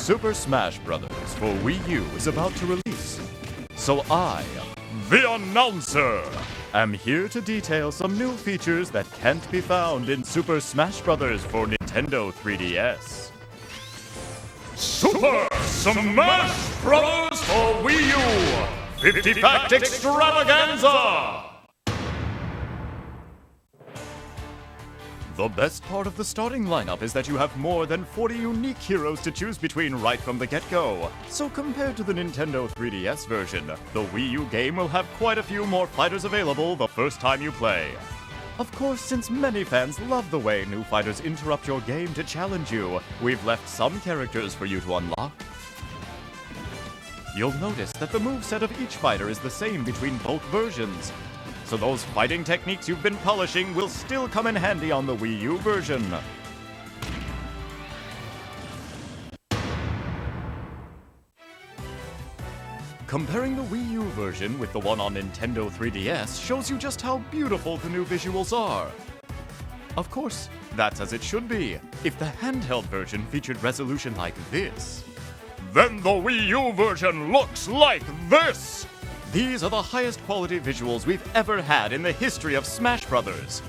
Super Smash Bros. For Wii U is about to release. So I, the announcer, am here to detail some new features that can't be found in Super Smash Bros. For Nintendo 3DS. Super Smash Bros. For Wii U 50-pack Extravaganza! The best part of the starting lineup is that you have more than 40 unique heroes to choose between right from the get-go. So compared to the Nintendo 3DS version, the Wii U game will have quite a few more fighters available the first time you play. Of course, since many fans love the way new fighters interrupt your game to challenge you, we've left some characters for you to unlock. You'll notice that the moveset of each fighter is the same between both versions. So those fighting techniques you've been polishing will still come in handy on the Wii U version. Comparing the Wii U version with the one on Nintendo 3DS shows you just how beautiful the new visuals are. Of course, that's as it should be. If the handheld version featured resolution like this, then the Wii U version looks like this! These are the highest quality visuals we've ever had in the history of Smash Bros.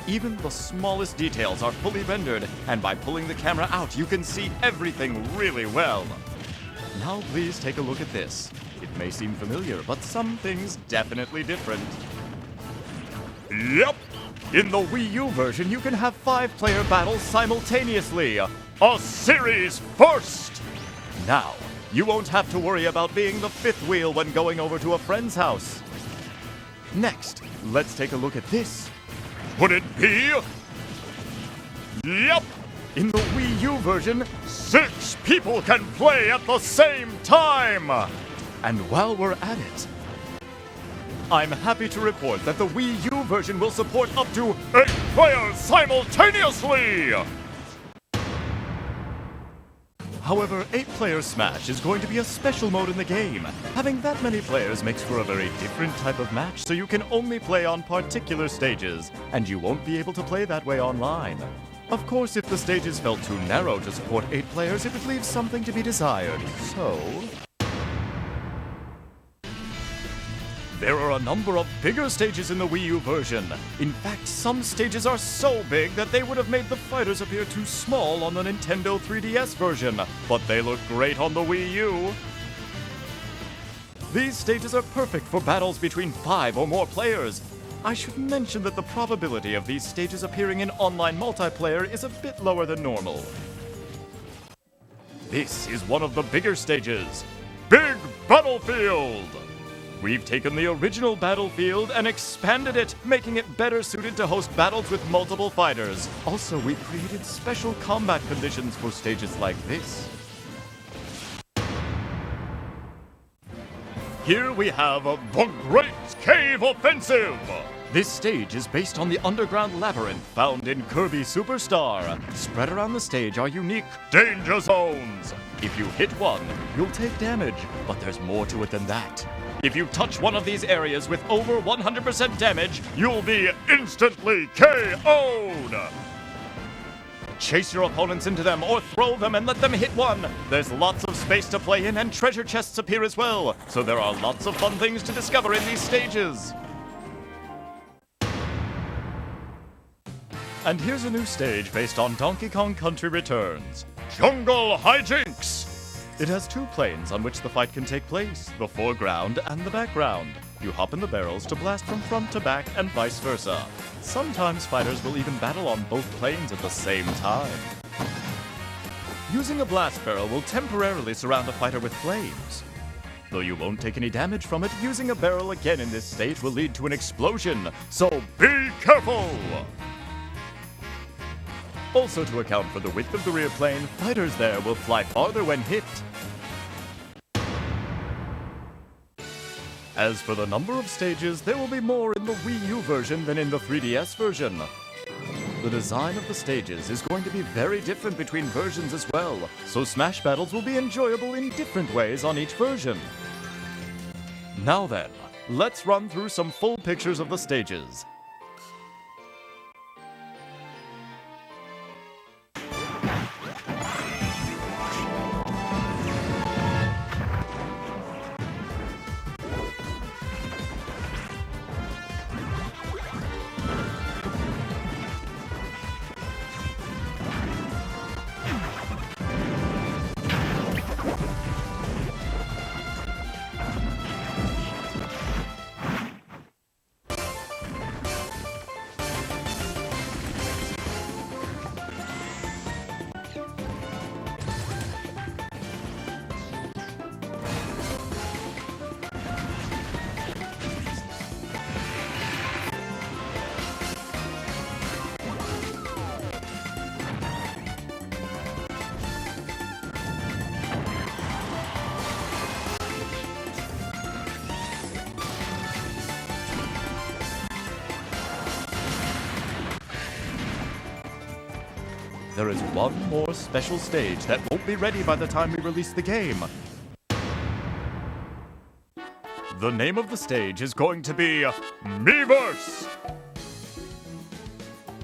Even the smallest details are fully rendered, and by pulling the camera out, you can see everything really well. Now please take a look at this. It may seem familiar, but some things definitely different. Yep! In the Wii U version, you can have 5-player battles simultaneously. A series first! Now, you won't have to worry about being the fifth wheel when going over to a friend's house. Next, let's take a look at this. Would it be? Yep! In the Wii U version, 6 people can play at the same time! And while we're at it, I'm happy to report that the Wii U version will support up to 8 players simultaneously! However, 8-player Smash is going to be a special mode in the game. Having that many players makes for a very different type of match, so you can only play on particular stages, and you won't be able to play that way online. Of course, if the stages felt too narrow to support 8 players, it would leave something to be desired. So there are a number of bigger stages in the Wii U version. In fact, some stages are so big that they would have made the fighters appear too small on the Nintendo 3DS version, but they look great on the Wii U. These stages are perfect for battles between 5 or more players. I should mention that the probability of these stages appearing in online multiplayer is a bit lower than normal. This is one of the bigger stages, Big Battlefield! We've taken the original Battlefield and expanded it, making it better suited to host battles with multiple fighters. Also, we've created special combat conditions for stages like this. Here we have the Great Cave Offensive! This stage is based on the underground labyrinth found in Kirby Superstar. Spread around the stage are unique danger zones. If you hit one, you'll take damage, but there's more to it than that. If you touch one of these areas with over 100% damage, you'll be instantly KO'd! Chase your opponents into them or throw them and let them hit one! There's lots of space to play in and treasure chests appear as well, so there are lots of fun things to discover in these stages. And here's a new stage based on Donkey Kong Country Returns, Jungle Hijinks! It has 2 planes on which the fight can take place, the foreground and the background. You hop in the barrels to blast from front to back and vice versa. Sometimes fighters will even battle on both planes at the same time. Using a blast barrel will temporarily surround a fighter with flames. Though you won't take any damage from it, using a barrel again in this stage will lead to an explosion, so be careful! Also, to account for the width of the rear plane, fighters there will fly farther when hit. As for the number of stages, there will be more in the Wii U version than in the 3DS version. The design of the stages is going to be very different between versions as well, so Smash battles will be enjoyable in different ways on each version. Now then, let's run through some full pictures of the stages. there is one more special stage that won't be ready by the time we release the game. The name of the stage is going to be Miiverse!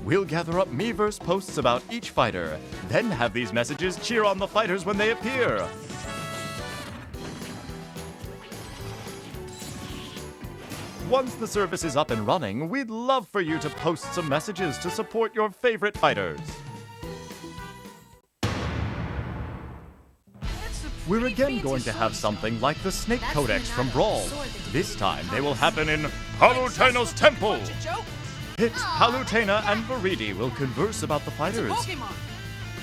We'll gather up Miiverse posts about each fighter, then have these messages cheer on the fighters when they appear. Once the service is up and running, we'd love for you to post some messages to support your favorite fighters. We're again going to have something like the Snake Codex from Brawl. This time they will happen in Palutena's temple. Pit, Palutena, and Viridi will converse about the fighters.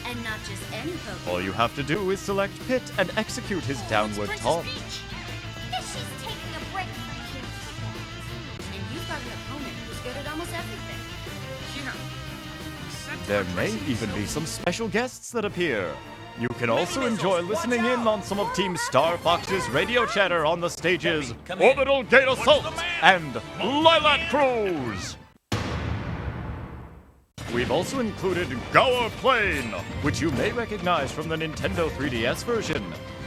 And not just any Pokemon. All you have to do is select Pit and execute his downward taunt. She's taking a break from kids. And you've got an opponent who's good at almost everything. There may even be some special guests that appear. You can also enjoy listening in on some of Team Star Fox's radio chatter on the stages Orbital Gate Assault and Lilac Cruise. We've also included Gower Plane, which you may recognize from the Nintendo 3DS version.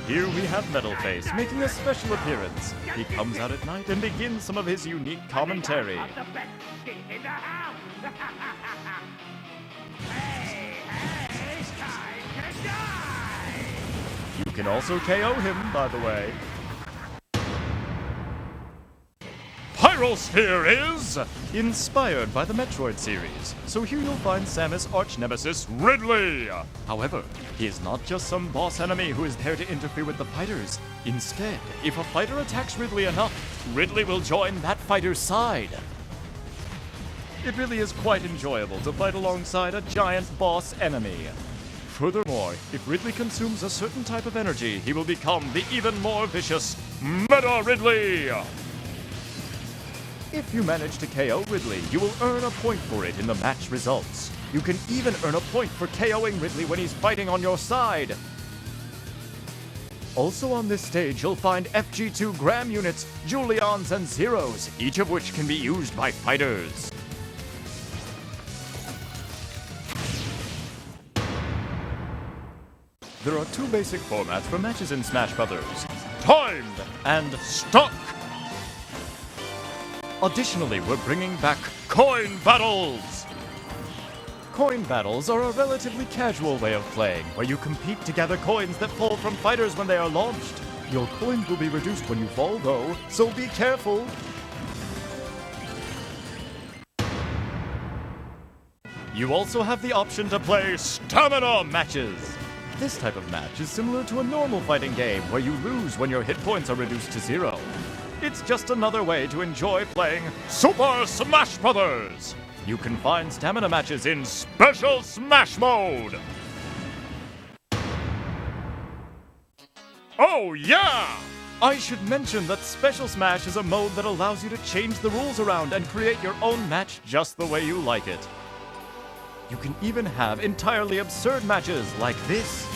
Here we have Metalface making a special appearance. He comes out at night and begins some of his unique commentary. You can also KO him, by the way. Pyrosphere is inspired by the Metroid series, so here you'll find Samus' arch-nemesis, Ridley. However, he is not just some boss enemy who is there to interfere with the fighters. Instead, if a fighter attacks Ridley enough, Ridley will join that fighter's side. It really is quite enjoyable to fight alongside a giant boss enemy. Furthermore, if Ridley consumes a certain type of energy, he will become the even more vicious Meta Ridley! If you manage to KO Ridley, you will earn a point for it in the match results. You can even earn a point for KOing Ridley when he's fighting on your side. Also on this stage, you'll find FG2 Gram units, Julians, and Zeros, each of which can be used by fighters. There are two basic formats for matches in Smash Bros. Timed and Stuck! Additionally, we're bringing back Coin Battles! Coin Battles are a relatively casual way of playing, where you compete to gather coins that fall from fighters when they are launched. Your coins will be reduced when you fall, though, so be careful! You also have the option to play Stamina Matches! This type of match is similar to a normal fighting game where you lose when your hit points are reduced to 0. It's just another way to enjoy playing Super Smash Bros. You can find stamina matches in Special Smash Mode! Oh yeah! I should mention that Special Smash is a mode that allows you to change the rules around and create your own match just the way you like it. You can even have entirely absurd matches like this.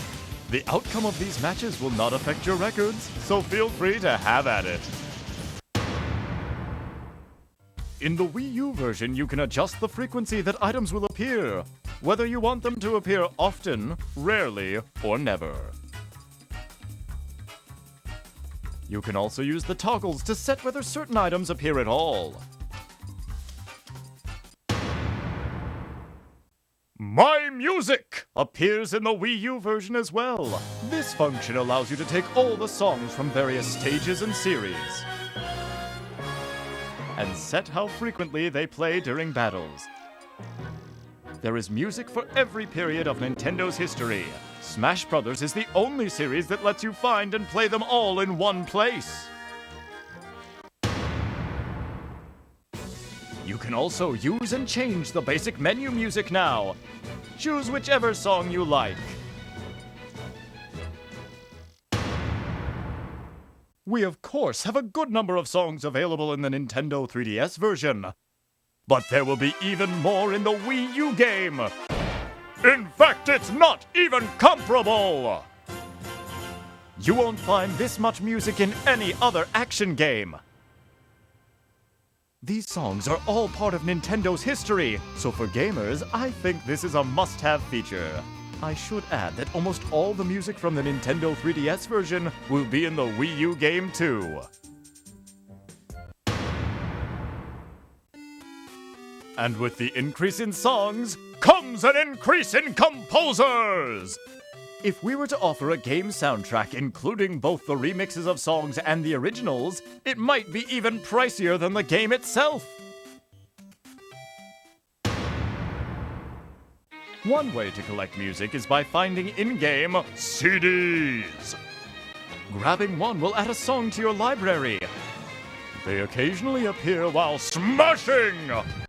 The outcome of these matches will not affect your records, so feel free to have at it. In the Wii U version, you can adjust the frequency that items will appear, whether you want them to appear often, rarely, or never. You can also use the toggles to set whether certain items appear at all. My Music appears in the Wii U version as well. This function allows you to take all the songs from various stages and series and set how frequently they play during battles. There is music for every period of Nintendo's history. Smash Bros. Is the only series that lets you find and play them all in one place. You can also use and change the basic menu music now. Choose whichever song you like. We, of course, have a good number of songs available in the Nintendo 3DS version. But there will be even more in the Wii U game! In fact, it's not even comparable! You won't find this much music in any other action game. These songs are all part of Nintendo's history, so for gamers, I think this is a must-have feature. I should add that almost all the music from the Nintendo 3DS version will be in the Wii U game too. And with the increase in songs, comes an increase in composers! If we were to offer a game soundtrack including both the remixes of songs and the originals, it might be even pricier than the game itself! One way to collect music is by finding in-game CDs. Grabbing one will add a song to your library. They occasionally appear while smashing,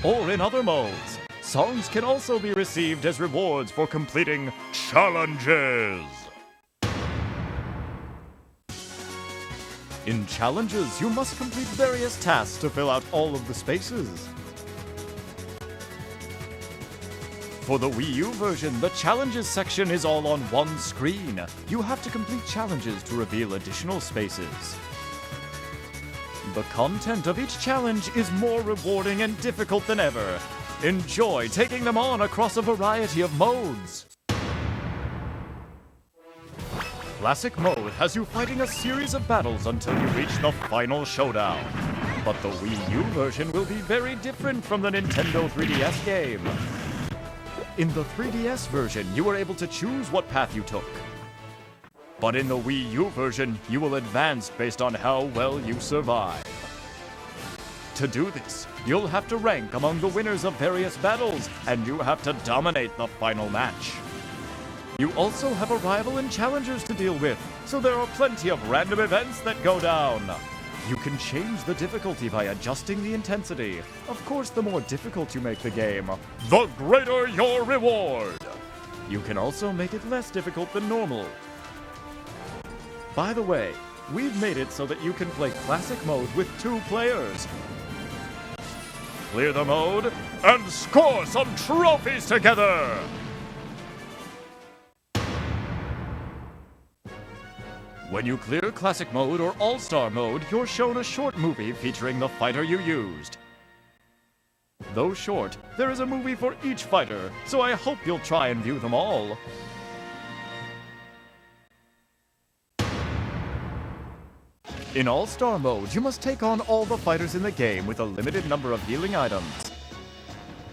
or in other modes. Songs can also be received as rewards for completing challenges. In challenges, you must complete various tasks to fill out all of the spaces. For the Wii U version, the challenges section is all on one screen. You have to complete challenges to reveal additional spaces. The content of each challenge is more rewarding and difficult than ever. Enjoy taking them on across a variety of modes. Classic mode has you fighting a series of battles until you reach the final showdown. But the Wii U version will be very different from the Nintendo 3DS game. In the 3DS version, you were able to choose what path you took. But in the Wii U version, you will advance based on how well you survive. To do this, you'll have to rank among the winners of various battles, and you have to dominate the final match. You also have a rival and challengers to deal with, so there are plenty of random events that go down. You can change the difficulty by adjusting the intensity. Of course, the more difficult you make the game, the greater your reward! You can also make it less difficult than normal. By the way, we've made it so that you can play Classic Mode with 2 players. Clear the mode and score some trophies together! When you clear Classic Mode or All-Star Mode, you're shown a short movie featuring the fighter you used. Though short, there is a movie for each fighter, so I hope you'll try and view them all. In All-Star Mode, you must take on all the fighters in the game with a limited number of healing items.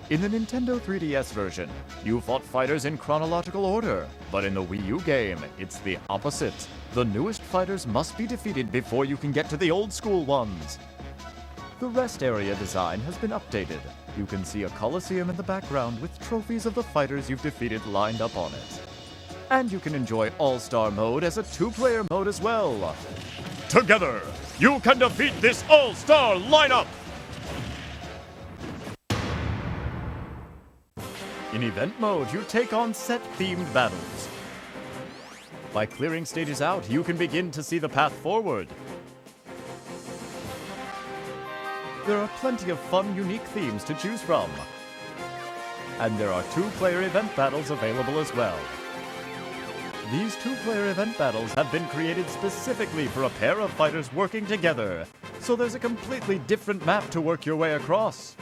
In the Nintendo 3DS version, you fought fighters in chronological order, but in the Wii U game, it's the opposite. The newest fighters must be defeated before you can get to the old-school ones. The rest area design has been updated. You can see a coliseum in the background with trophies of the fighters you've defeated lined up on it. And you can enjoy All-Star Mode as a 2-player mode as well. Together, you can defeat this all-star lineup! In Event Mode, you take on set-themed battles. By clearing stages out, you can begin to see the path forward. There are plenty of fun, unique themes to choose from. And there are 2-player event battles available as well. These 2-player event battles have been created specifically for a pair of fighters working together, so there's a completely different map to work your way across.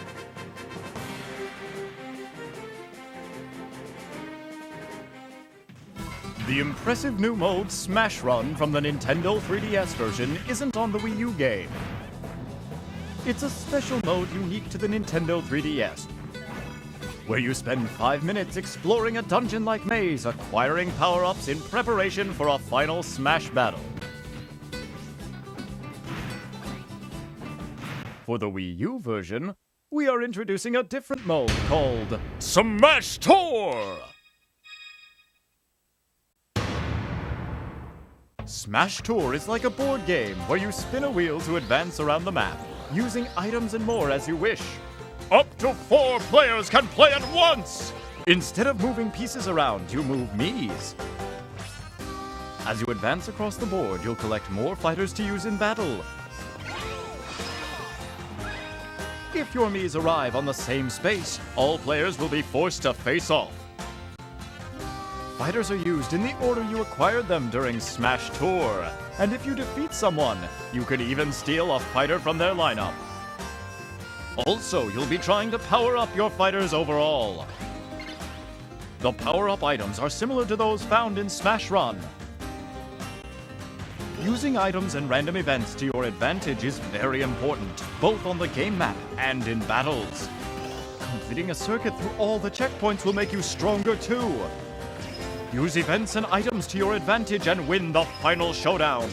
The impressive new mode Smash Run from the Nintendo 3DS version isn't on the Wii U game. It's a special mode unique to the Nintendo 3DS, where you spend 5 minutes exploring a dungeon-like maze, acquiring power-ups in preparation for a final Smash battle. For the Wii U version, we are introducing a different mode called Smash Tour! Smash Tour is like a board game where you spin a wheel to advance around the map, using items and more as you wish. Up to 4 players can play at once! Instead of moving pieces around, you move Miis. As you advance across the board, you'll collect more fighters to use in battle. If your Miis arrive on the same space, all players will be forced to face off. Fighters are used in the order you acquired them during Smash Tour, and if you defeat someone, you could even steal a fighter from their lineup. Also, you'll be trying to power up your fighters overall. The power-up items are similar to those found in Smash Run. Using items and random events to your advantage is very important, both on the game map and in battles. Completing a circuit through all the checkpoints will make you stronger too. Use events and items to your advantage and win the final showdown.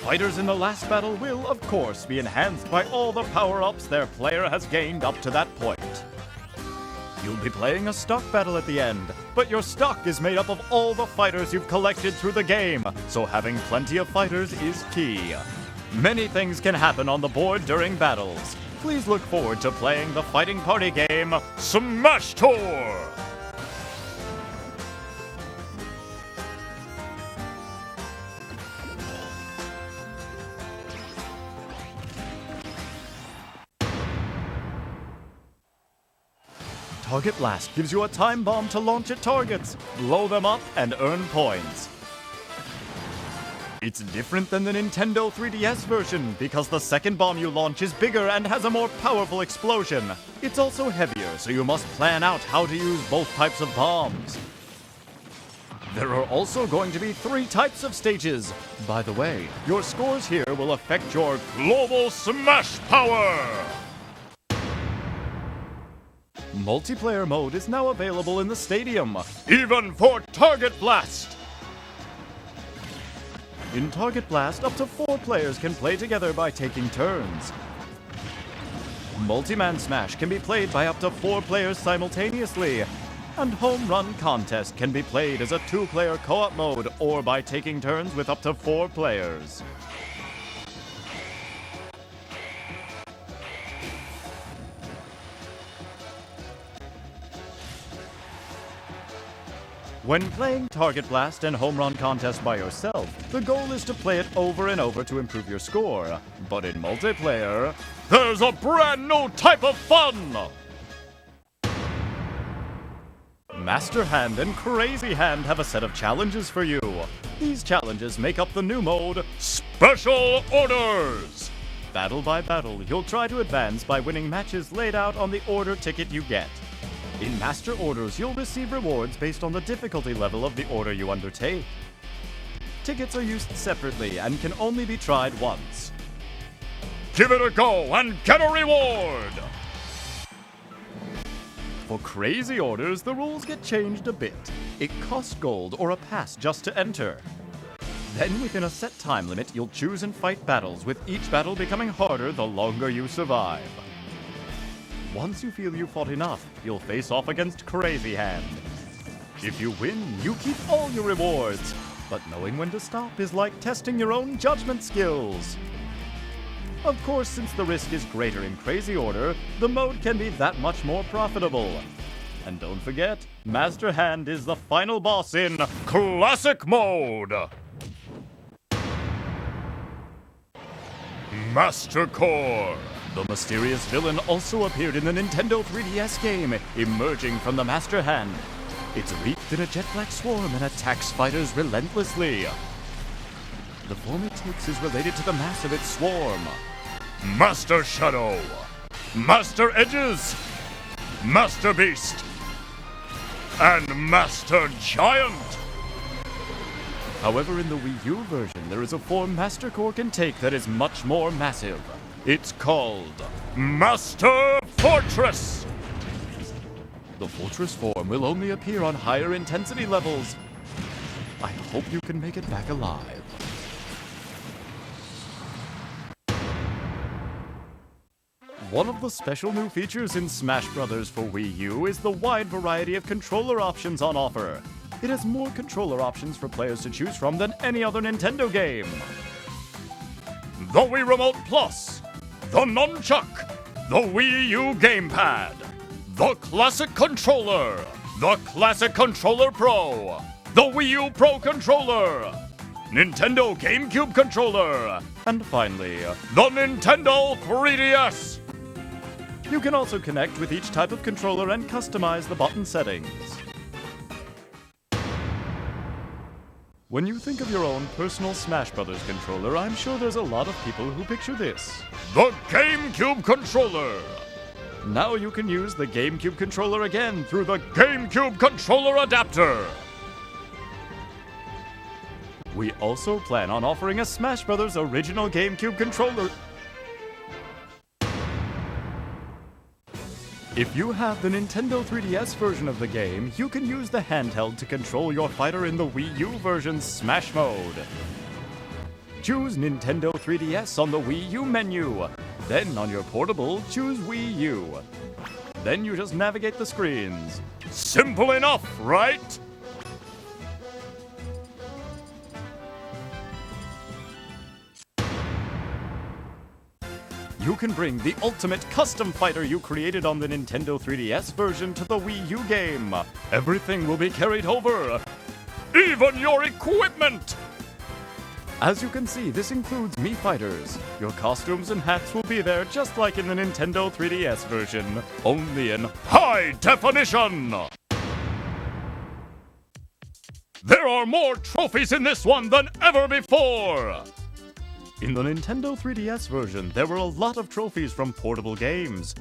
Fighters in the last battle will, of course, be enhanced by all the power-ups their player has gained up to that point. You'll be playing a stock battle at the end, but your stock is made up of all the fighters you've collected through the game, so having plenty of fighters is key. Many things can happen on the board during battles. Please look forward to playing the fighting party game, Smash Tour! Target Blast gives you a time bomb to launch at targets, blow them up, and earn points. It's different than the Nintendo 3DS version because the second bomb you launch is bigger and has a more powerful explosion. It's also heavier, so you must plan out how to use both types of bombs. There are also going to be 3 types of stages. By the way, your scores here will affect your global smash power! Multiplayer mode is now available in the stadium, even for Target Blast! In Target Blast, up to 4 players can play together by taking turns. Multi-Man Smash can be played by up to 4 players simultaneously, and Home Run Contest can be played as a 2-player co-op mode or by taking turns with up to 4 players. When playing Target Blast and Home Run Contest by yourself, the goal is to play it over and over to improve your score. But in multiplayer, there's a brand new type of fun! Master Hand and Crazy Hand have a set of challenges for you. These challenges make up the new mode, Special Orders! Battle by battle, you'll try to advance by winning matches laid out on the order ticket you get. In Master Orders, you'll receive rewards based on the difficulty level of the order you undertake. Tickets are used separately and can only be tried once. Give it a go and get a reward! For Crazy Orders, the rules get changed a bit. It costs gold or a pass just to enter. Then, within a set time limit, you'll choose and fight battles, with each battle becoming harder the longer you survive. Once you feel you've fought enough, you'll face off against Crazy Hand. If you win, you keep all your rewards, but knowing when to stop is like testing your own judgment skills. Of course, since the risk is greater in Crazy Order, the mode can be that much more profitable. And don't forget, Master Hand is the final boss in Classic Mode! Master Core! The mysterious villain also appeared in the Nintendo 3DS game, emerging from the Master Hand. It's wreathed in a jet black swarm and attacks fighters relentlessly. The form it takes is related to the mass of its swarm. Master Shadow, Master Edges, Master Beast, and Master Giant! However, in the Wii U version, there is a form Master Core can take that is much more massive. It's called Master Fortress! The Fortress form will only appear on higher intensity levels. I hope you can make it back alive. One of the special new features in Smash Bros. For Wii U is the wide variety of controller options on offer. It has more controller options for players to choose from than any other Nintendo game. The Wii Remote Plus, the Nunchuck, the Wii U GamePad, the Classic Controller, the Classic Controller Pro, the Wii U Pro Controller, Nintendo GameCube Controller, and finally, the Nintendo 3DS! You can also connect with each type of controller and customize the button settings. When you think of your own personal Smash Bros. Controller, I'm sure there's a lot of people who picture this. The GameCube Controller! Now you can use the GameCube controller again through the GameCube controller adapter! We also plan on offering a Smash Bros. Original GameCube controller. If you have the Nintendo 3DS version of the game, you can use the handheld to control your fighter in the Wii U version's Smash mode. Choose Nintendo 3DS on the Wii U menu. Then on your portable, choose Wii U. Then you just navigate the screens. Simple enough, right? You can bring the ultimate custom fighter you created on the Nintendo 3DS version to the Wii U game. Everything will be carried over, even your equipment! As you can see, this includes Mii Fighters. Your costumes and hats will be there just like in the Nintendo 3DS version, only in high definition! There are more trophies in this one than ever before! In the Nintendo 3DS version, there were a lot of trophies from portable games.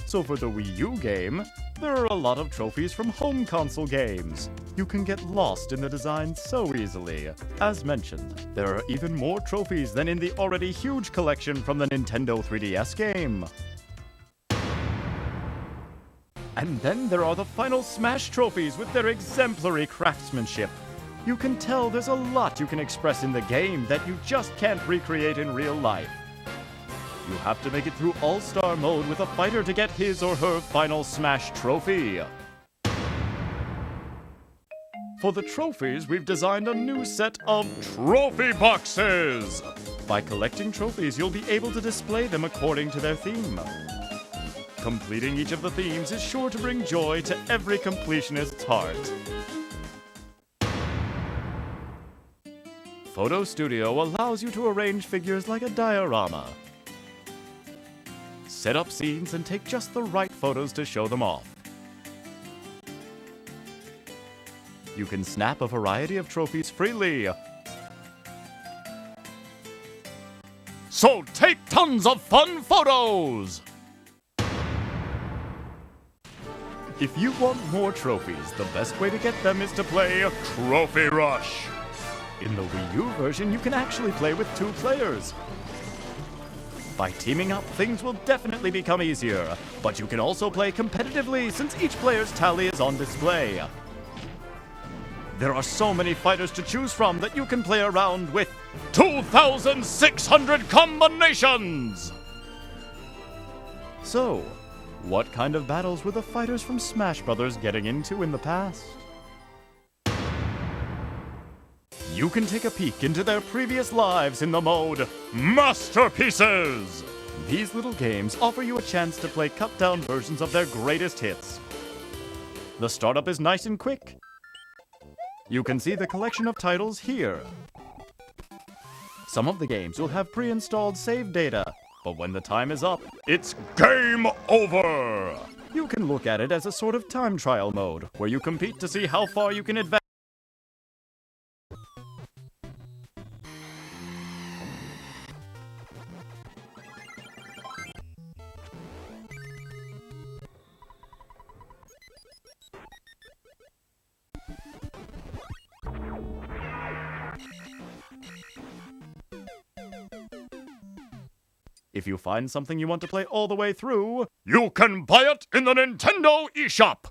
So for the Wii U game, there are a lot of trophies from home console games. You can get lost in the design so easily. As mentioned, there are even more trophies than in the already huge collection from the Nintendo 3DS game. And then there are the final Smash trophies with their exemplary craftsmanship. You can tell there's a lot you can express in the game that you just can't recreate in real life. You have to make it through All-Star mode with a fighter to get his or her final Smash trophy. For the trophies, we've designed a new set of trophy boxes! By collecting trophies, you'll be able to display them according to their theme. Completing each of the themes is sure to bring joy to every completionist's heart. Photo Studio allows you to arrange figures like a diorama. Set up scenes and take just the right photos to show them off. You can snap a variety of trophies freely. So take tons of fun photos! If you want more trophies, the best way to get them is to play Trophy Rush. In the Wii U version, you can actually play with 2 players. By teaming up, things will definitely become easier, but you can also play competitively since each player's tally is on display. There are so many fighters to choose from that you can play around with 2,600 combinations! So, what kind of battles were the fighters from Smash Bros. Getting into in the past? You can take a peek into their previous lives in the mode Masterpieces! These little games offer you a chance to play cut-down versions of their greatest hits. The startup is nice and quick. You can see the collection of titles here. Some of the games will have pre-installed save data, but when the time is up, it's game over! You can look at it as a sort of time trial mode, where you compete to see how far you can advance. If you find something you want to play all the way through, you can buy it in the Nintendo eShop!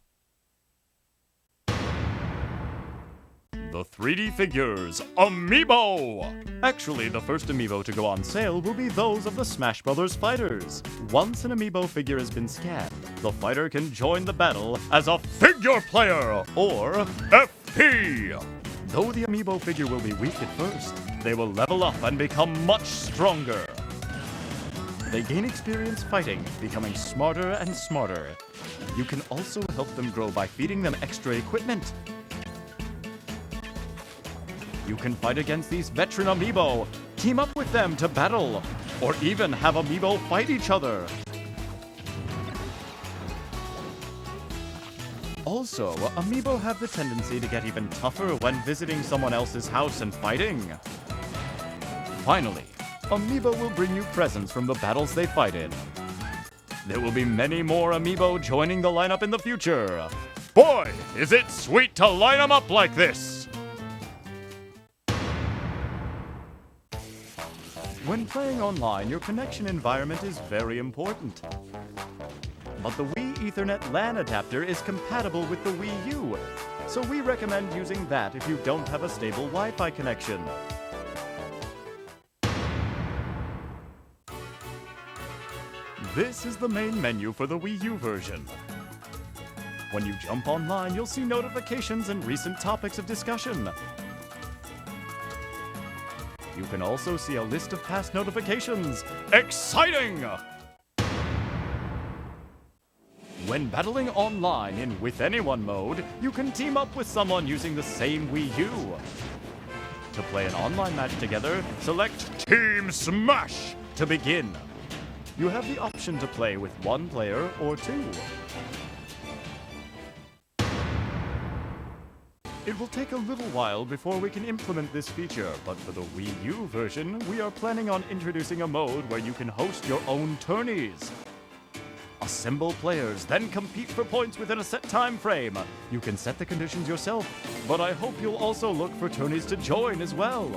The 3D figures, amiibo! Actually, the first amiibo to go on sale will be those of the Smash Bros. Fighters. Once an amiibo figure has been scanned, the fighter can join the battle as a figure player, or FP! Though the amiibo figure will be weak at first, they will level up and become much stronger. They gain experience fighting, becoming smarter and smarter. You can also help them grow by feeding them extra equipment. You can fight against these veteran amiibo, team up with them to battle, or even have amiibo fight each other. Also, amiibo have the tendency to get even tougher when visiting someone else's house and fighting. Finally, amiibo will bring you presents from the battles they fight in. There will be many more amiibo joining the lineup in the future. Boy, is it sweet to line them up like this! When playing online, your connection environment is very important. But the Wii Ethernet LAN adapter is compatible with the Wii U, so we recommend using that if you don't have a stable Wi-Fi connection. This is the main menu for the Wii U version. When you jump online, you'll see notifications and recent topics of discussion. You can also see a list of past notifications. Exciting! When battling online in With Anyone mode, you can team up with someone using the same Wii U. To play an online match together, select Team Smash to begin. You have the option to play with one player or two. It will take a little while before we can implement this feature, but for the Wii U version, we are planning on introducing a mode where you can host your own tourneys. Assemble players, then compete for points within a set time frame. You can set the conditions yourself, but I hope you'll also look for tourneys to join as well.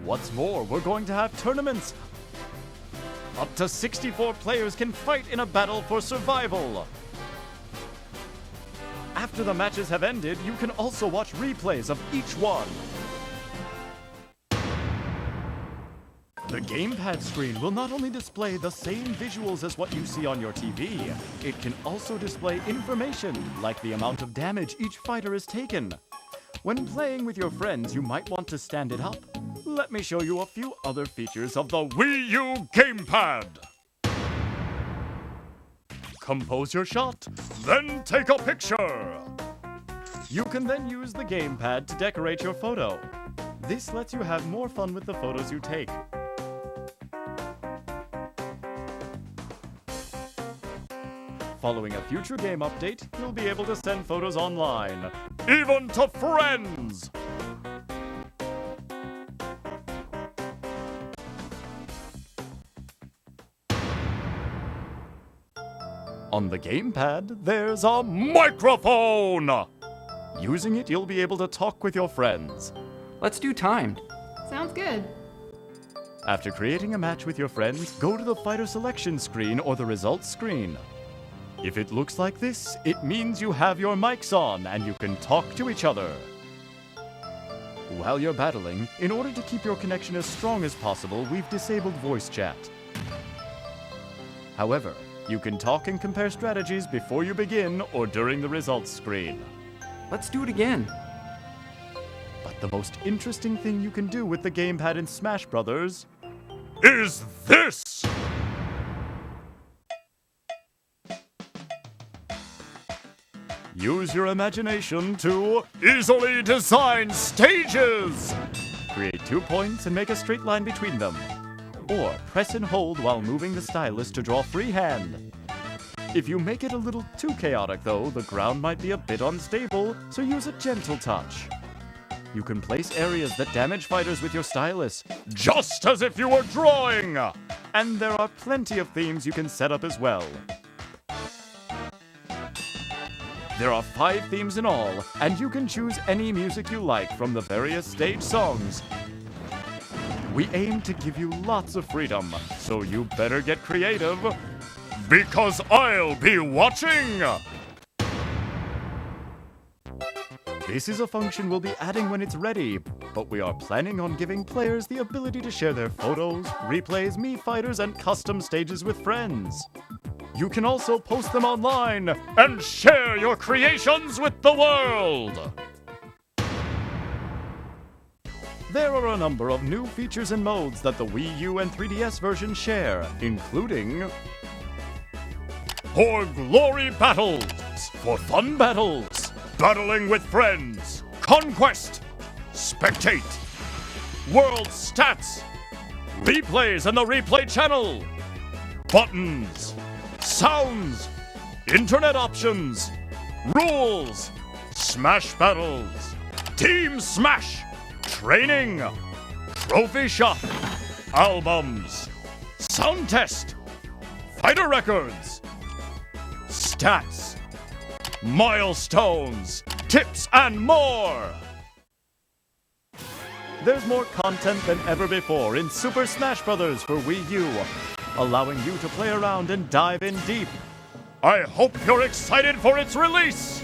What's more, we're going to have tournaments. Up to 64 players can fight in a battle for survival. After the matches have ended, you can also watch replays of each one. The GamePad screen will not only display the same visuals as what you see on your TV, it can also display information like the amount of damage each fighter has taken. When playing with your friends, you might want to stand it up. Let me show you a few other features of the Wii U GamePad. Compose your shot, then take a picture. You can then use the GamePad to decorate your photo. This lets you have more fun with the photos you take. Following a future game update, you'll be able to send photos online, even to friends! On the GamePad, there's a microphone! Using it, you'll be able to talk with your friends. Let's do timed. Sounds good. After creating a match with your friends, go to the fighter selection screen or the results screen. If it looks like this, it means you have your mics on and you can talk to each other. While you're battling, in order to keep your connection as strong as possible, we've disabled voice chat. However, you can talk and compare strategies before you begin or during the results screen. Let's do it again. But the most interesting thing you can do with the GamePad in Smash Brothers is this! Use your imagination to easily design stages! Create 2 points and make a straight line between them. Or press and hold while moving the stylus to draw freehand. If you make it a little too chaotic though, the ground might be a bit unstable, so use a gentle touch. You can place areas that damage fighters with your stylus, just as if you were drawing! And there are plenty of themes you can set up as well. There are 5 themes in all, and you can choose any music you like from the various stage songs. We aim to give you lots of freedom, so you better get creative, because I'll be watching! This is a function we'll be adding when it's ready, but we are planning on giving players the ability to share their photos, replays, Mii Fighters, and custom stages with friends. You can also post them online and share your creations with the world! There are a number of new features and modes that the Wii U and 3DS versions share, including For Glory Battles, for fun battles, battling with friends, Conquest, Spectate, World Stats, Replays and the Replay Channel, Buttons, Sounds, Internet Options, Rules, Smash Battles, Team Smash, Training, Trophy Shop, albums, sound test, fighter records, stats, milestones, tips, and more! There's more content than ever before in Super Smash Bros. For Wii U, allowing you to play around and dive in deep. I hope you're excited for its release!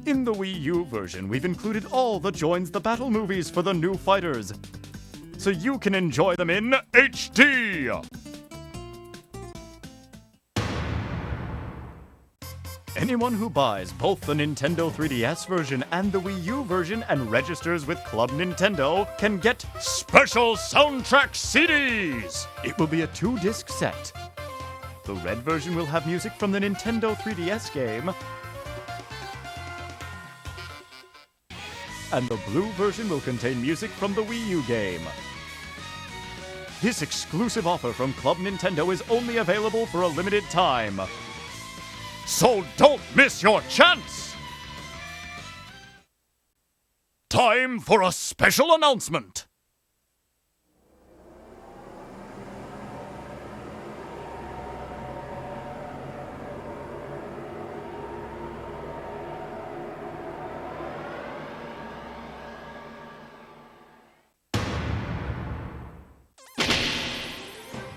In the Wii U version, we've included all the Joins the Battle movies for the new fighters, so you can enjoy them in HD! Anyone who buys both the Nintendo 3DS version and the Wii U version and registers with Club Nintendo can get special soundtrack CDs! It will be a 2-disc set. The red version will have music from the Nintendo 3DS game, and the blue version will contain music from the Wii U game. This exclusive offer from Club Nintendo is only available for a limited time. So don't miss your chance! Time for a special announcement!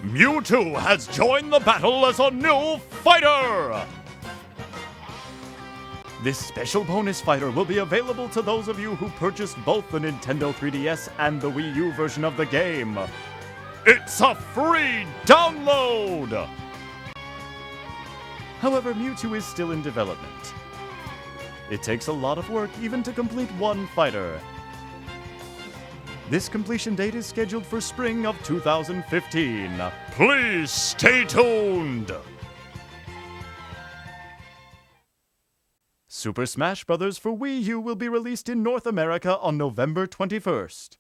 Mewtwo has joined the battle as a new fighter! This special bonus fighter will be available to those of you who purchased both the Nintendo 3DS and the Wii U version of the game. It's a free download! However, Mewtwo is still in development. It takes a lot of work even to complete one fighter. This completion date is scheduled for spring of 2015. Please stay tuned! Super Smash Bros. For Wii U will be released in North America on November 21st.